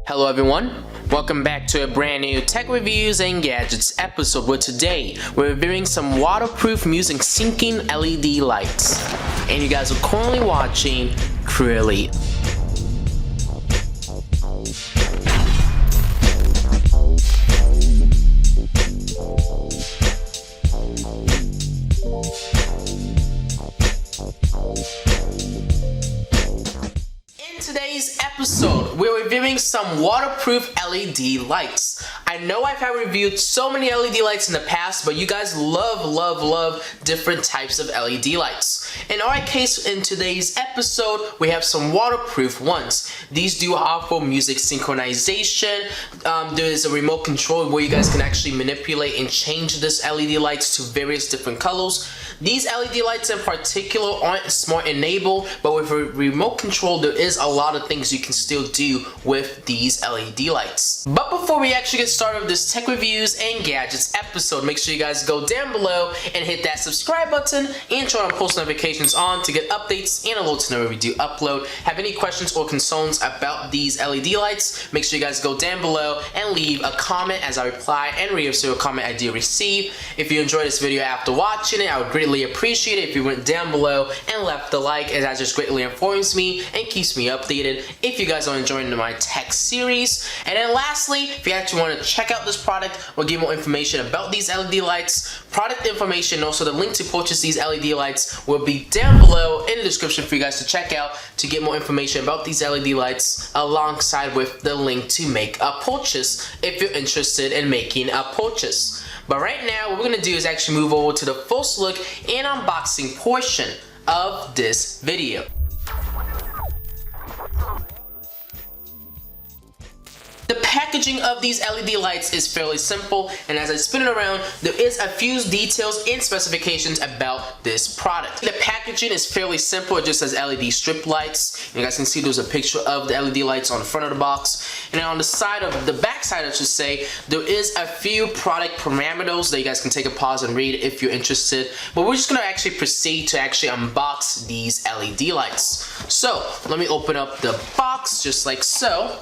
Hello everyone, welcome back to a brand new Tech Reviews and Gadgets episode where today we're reviewing some waterproof using syncing LED lights. And you guys are currently watching CrewElite. In today's episode, we're reviewing some waterproof LED lights. I know I've reviewed so many LED lights in the past, but you guys love different types of LED lights. In our case, in today's episode, we have some waterproof ones. These do offer music synchronization. There is a remote control where you guys can actually manipulate and change this LED lights to various different colors. These LED lights in particular aren't smart enabled, but with a remote control, there is a lot of things you can still do with these LED lights. But before we actually get started with this Tech Reviews and Gadgets episode, make sure you guys go down below and hit that subscribe button and turn on post notifications on to get updates and alerts whenever we do upload. Have any questions or concerns about these LED lights, make sure you guys go down below and leave a comment as I reply and reassure a comment I do receive. If you enjoyed this video after watching it, I would greatly appreciate it if you went down below and left a like, as that just greatly informs me and keeps me updated if you guys are enjoying my tech series. And then lastly, if you actually want to check out this product or get more information about these LED lights, product information, also the link to purchase these LED lights will be down below in the description for you guys to check out to get more information about these LED lights, alongside with the link to make a purchase if you're interested in making a purchase. But right now, what we're gonna do is actually move over to the first look and unboxing portion of this video. The packaging of these LED lights is fairly simple, and as I spin it around, there is a few details and specifications about this product. The packaging is fairly simple. It just says LED strip lights. You guys can see there's a picture of the LED lights on the front of the box, and then on the side of the back side, I should say, there is a few product parameters that you guys can take a pause and read if you're interested. But we're just gonna actually proceed to actually unbox these LED lights. So let me open up the box just like so.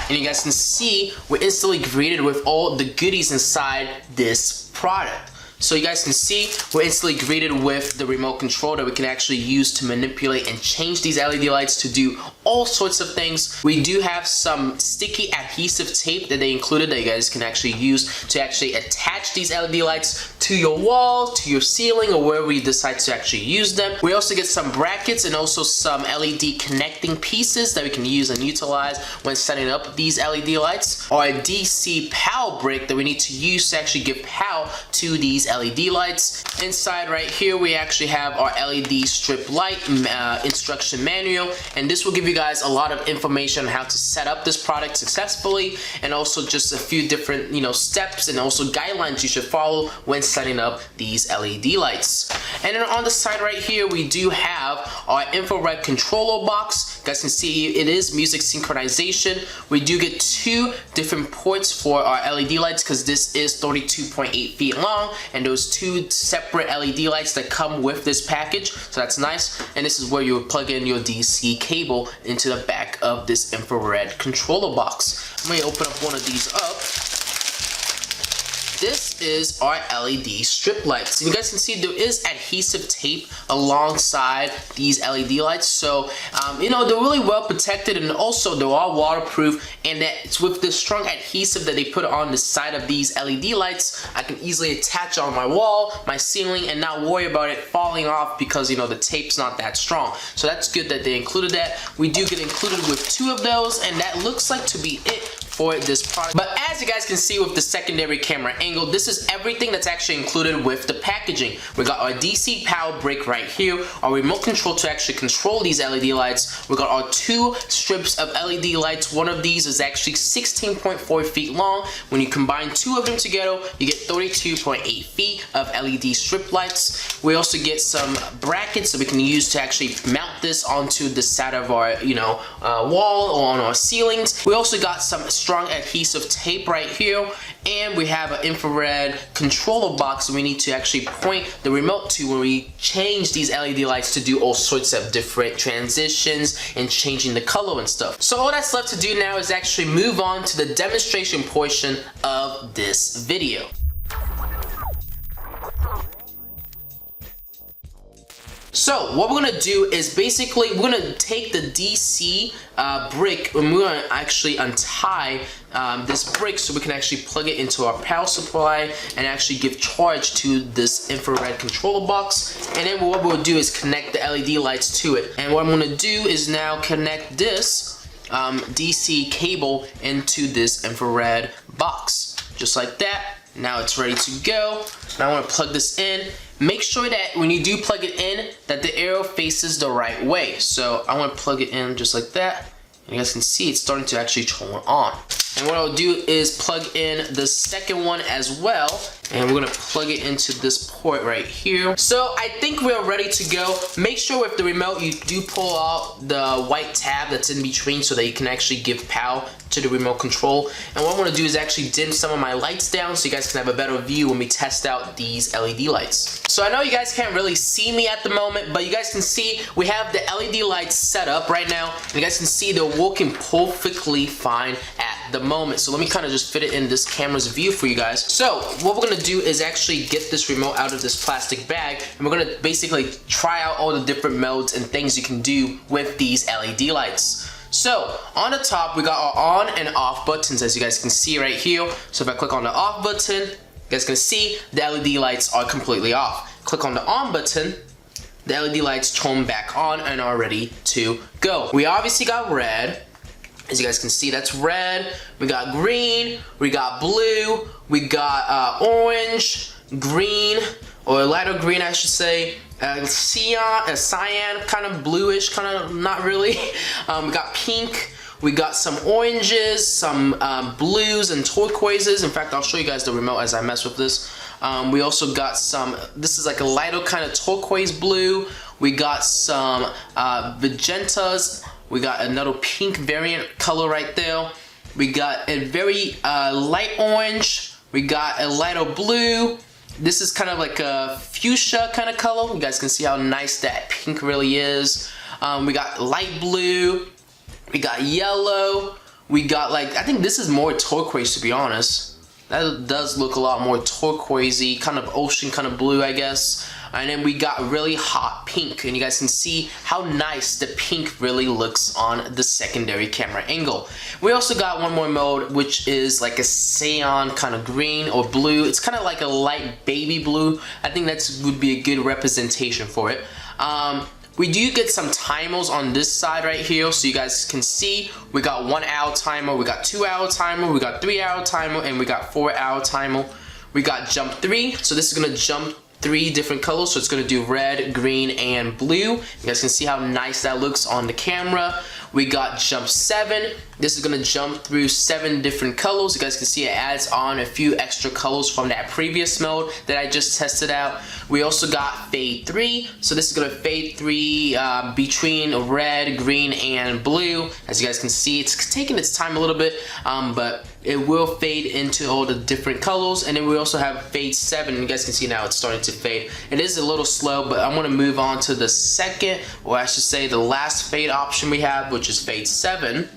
And you guys can see we're instantly greeted with all the goodies inside this product. So you guys can see we're instantly greeted with the remote control that we can actually use to manipulate and change these LED lights to do all sorts of things. We do have some sticky adhesive tape that they included that you guys can actually use to actually attach these LED lights to your wall, to your ceiling, or wherever you decide to actually use them. We also get some brackets and also some LED connecting pieces that we can use and utilize when setting up these LED lights, or a DC power brick that we need to use to actually give power to these LED lights. Inside right here, we actually have our LED strip light instruction manual, and this will give you guys a lot of information on how to set up this product successfully, and also just a few different steps and also guidelines you should follow when setting up these LED lights. And then on the side right here, we do have our infrared controller box. You guys can see it is music synchronization. We do get two different ports for our LED lights because this is 32.8 feet long, and those two separate LED lights that come with this package, so that's nice. And this is where you would plug in your DC cable into the back of this infrared controller box. I'm going to open up one of these up. This is our LED strip lights. You guys can see there is adhesive tape alongside these LED lights, so they're really well protected, and also they are waterproof, and that it's with the strong adhesive that they put on the side of these LED lights, I can easily attach on my wall, my ceiling, and not worry about it falling off because the tape's not that strong. So that's good that they included that. We do get included with two of those, and that looks like to be it for this product. But as you guys can see with the secondary camera angle, this is everything that's actually included with the packaging. We got our DC power brick right here, our remote control to actually control these LED lights. We got our two strips of LED lights. One of these is actually 16.4 feet long. When you combine two of them together, you get 32.8 feet of LED strip lights. We also get some brackets that we can use to actually mount this onto the side of our wall or on our ceilings. We also got some strong adhesive tape right here, and we have an infrared controller box we need to actually point the remote to when we change these LED lights to do all sorts of different transitions and changing the color and stuff. So all that's left to do now is actually move on to the demonstration portion of this video. So what we're gonna do is basically we're gonna take the DC brick and we're gonna actually untie this brick so we can actually plug it into our power supply and actually give charge to this infrared controller box. And then what we'll do is connect the LED lights to it. And what I'm gonna do is now connect this DC cable into this infrared box, just like that. Now it's ready to go. Now I want to plug this in. Make sure that when you do plug it in, that the arrow faces the right way. So I want to plug it in just like that. And you guys can see it's starting to actually turn on. And what I'll do is plug in the second one as well. And we're gonna plug it into this port right here. So I think we're ready to go. Make sure with the remote you do pull out the white tab that's in between so that you can actually give power to the remote control. And what I'm gonna do is actually dim some of my lights down so you guys can have a better view when we test out these LED lights. So I know you guys can't really see me at the moment, but you guys can see we have the LED lights set up right now. And you guys can see they're working perfectly fine at the moment. So let me kind of just fit it in this camera's view for you guys. So what we're gonna do is actually get this remote out of this plastic bag, and we're gonna basically try out all the different modes and things you can do with these LED lights. So on the top we got our on and off buttons, as you guys can see right here. So if I click on the off button, you guys can see the LED lights are completely off. Click on the on button, the LED lights turn back on and are ready to go. We obviously got red. As you guys can see, that's red. We got green, we got blue, we got orange, green, or lighter green I should say, cyan, kind of bluish, kind of not really. We got pink, we got some oranges, some blues and turquoises. In fact, I'll show you guys the remote as I mess with this. We also got some, this is like a lighter kind of turquoise blue. We got some magentas. We got another pink variant color right there. We got a very light orange. We got a lighter blue. This is kind of like a fuchsia kind of color. You guys can see how nice that pink really is. We got light blue. We got yellow. We got like, I think this is more turquoise to be honest. That does look a lot more turquoisey, kind of ocean kind of blue I guess. And then we got really hot pink, and you guys can see how nice the pink really looks on the secondary camera angle. We also got one more mode, which is like a cyan kind of green or blue. It's kind of like a light baby blue. I think that would be a good representation for it. We do get some timers on this side right here, so you guys can see we got 1 hour timer, we got 2 hour timer, we got 3 hour timer, and we got 4 hour timer. We got jump 3, so this is gonna jump 3 different colors, so it's gonna do red, green, and blue. You guys can see how nice that looks on the camera. We got jump 7. This is gonna jump through 7 different colors. You guys can see it adds on a few extra colors from that previous mode that I just tested out. We also got fade 3. So this is gonna fade 3 between red, green, and blue. As you guys can see, it's taking its time a little bit, but it will fade into all the different colors. And then we also have fade 7. You guys can see now it's starting to fade. It is a little slow, but I'm gonna move on to the second, or I should say the last fade option we have, which is fade 7.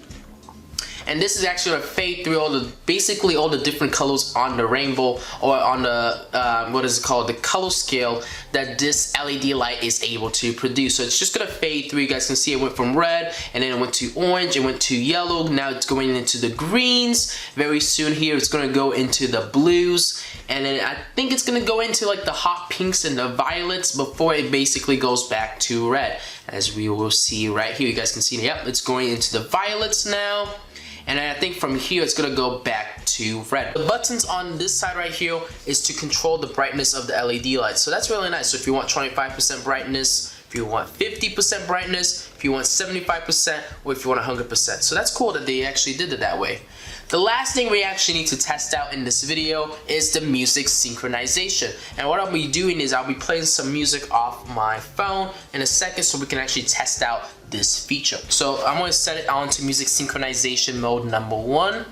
And this is actually a fade through all the, basically all the different colors on the rainbow, or on the, what is it called, the color scale that this LED light is able to produce. So it's just gonna fade through. You guys can see it went from red, and then it went to orange, it went to yellow, now it's going into the greens. Very soon here it's gonna go into the blues, and then I think it's gonna go into like the hot pinks and the violets before it basically goes back to red. As we will see right here, you guys can see, yep, it's going into the violets now. And I think from here it's gonna go back to red. The buttons on this side right here is to control the brightness of the LED lights. So that's really nice. So if you want 25% brightness, if you want 50% brightness, if you want 75%, or if you want 100%. So that's cool that they actually did it that way. The last thing we actually need to test out in this video is the music synchronization. And what I'll be doing is I'll be playing some music off my phone in a second so we can actually test out this feature. So I'm going to set it on to music synchronization mode number 1.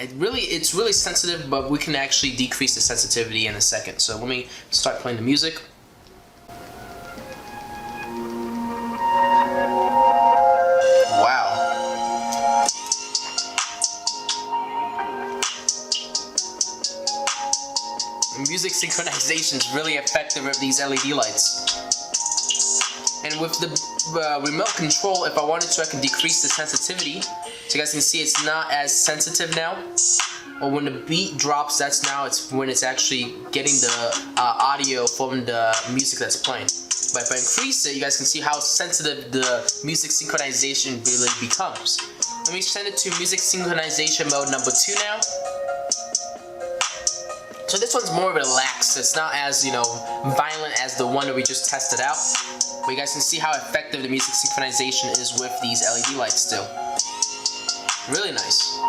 It's really sensitive, but we can actually decrease the sensitivity in a second. So let me start playing the music. Wow. Music synchronization is really effective with these LED lights. And with the remote control, if I wanted to, I can decrease the sensitivity. So you guys can see it's not as sensitive now. Or when the beat drops, it's when it's actually getting the audio from the music that's playing. But if I increase it, you guys can see how sensitive the music synchronization really becomes. Let me send it to music synchronization mode number 2 now. So this one's more relaxed. It's not as, violent as the one that we just tested out. But you guys can see how effective the music synchronization is with these LED lights still. Really nice.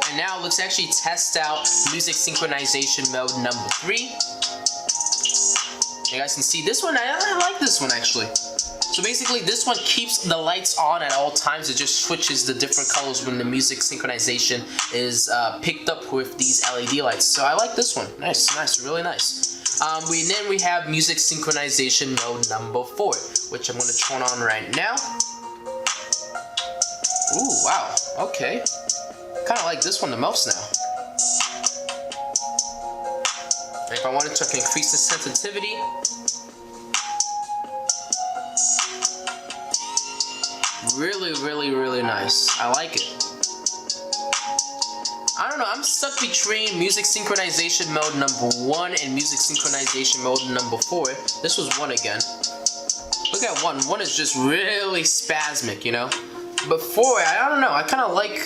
And now let's actually test out music synchronization mode number 3. You guys can see this one, I like this one actually. So basically this one keeps the lights on at all times. It just switches the different colors when the music synchronization is picked up with these LED lights. So I like this one. Nice, really nice. Then we have music synchronization mode number 4, which I'm going to turn on right now. Ooh, wow, okay. Kind of like this one the most now. And if I wanted to, I can increase the sensitivity. Really nice. I like it. I don't know, I'm stuck between music synchronization mode number 1 and music synchronization mode number 4. This was 1 again. Look at 1. 1 is just really spasmic, But 4, I don't know, I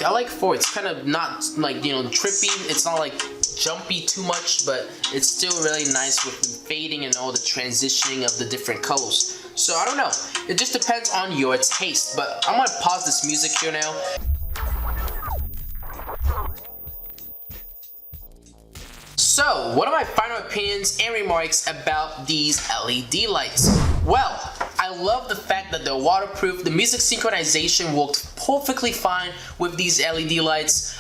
like 4. It's kind of not like, trippy. It's not like jumpy too much, but it's still really nice with the fading and all the transitioning of the different colors. So I don't know, it just depends on your taste. But I'm gonna pause this music here now. So, what are my final opinions and remarks about these LED lights? Well, I love the fact that they're waterproof. The music synchronization worked perfectly fine with these LED lights.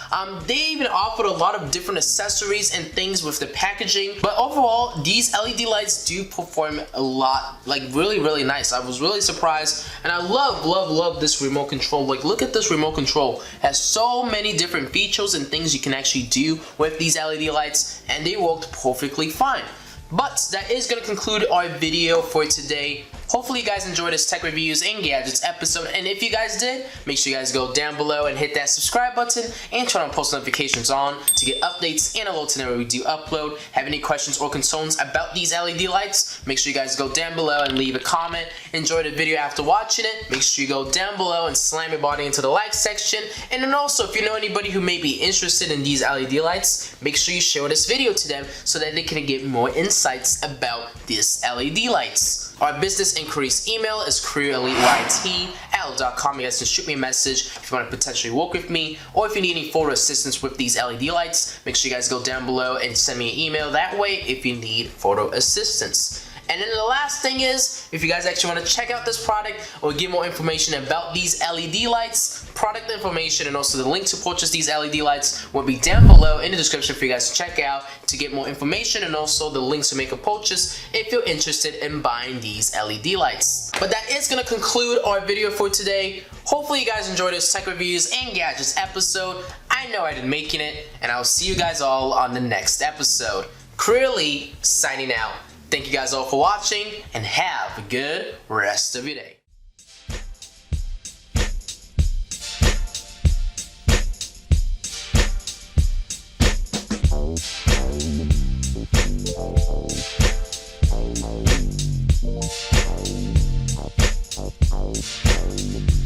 They even offered a lot of different accessories and things with the packaging. But overall, these LED lights do perform a lot, like really nice. I was really surprised, and I love this remote control. Like, look at this remote control. It has so many different features and things you can actually do with these LED lights, and they worked perfectly fine. But that is going to conclude our video for today. Hopefully you guys enjoyed this tech reviews and gadgets episode, and if you guys did, make sure you guys go down below and hit that subscribe button and turn on post notifications on to get updates and alerts whenever we do upload. Have any questions or concerns about these LED lights? Make sure you guys go down below and leave a comment. Enjoy the video after watching it. Make sure you go down below and slam your body into the like section. And then also, if you know anybody who may be interested in these LED lights, make sure you share this video to them so that they can get more insights about these LED lights. Our business inquiries email is CrewElite@outlook.com. You guys can shoot me a message if you want to potentially work with me, or if you need any photo assistance with these LED lights. Make sure you guys go down below and send me an email that way if you need photo assistance. And then the last thing is, if you guys actually want to check out this product or get more information about these LED lights, product information and also the link to purchase these LED lights will be down below in the description for you guys to check out to get more information, and also the links to make a purchase if you're interested in buying these LED lights. But that is going to conclude our video for today. Hopefully you guys enjoyed this tech reviews and gadgets episode. I know I did making it, and I'll see you guys all on the next episode. CrewElite signing out. Thank you guys all for watching, and have a good rest of your day. Thank you.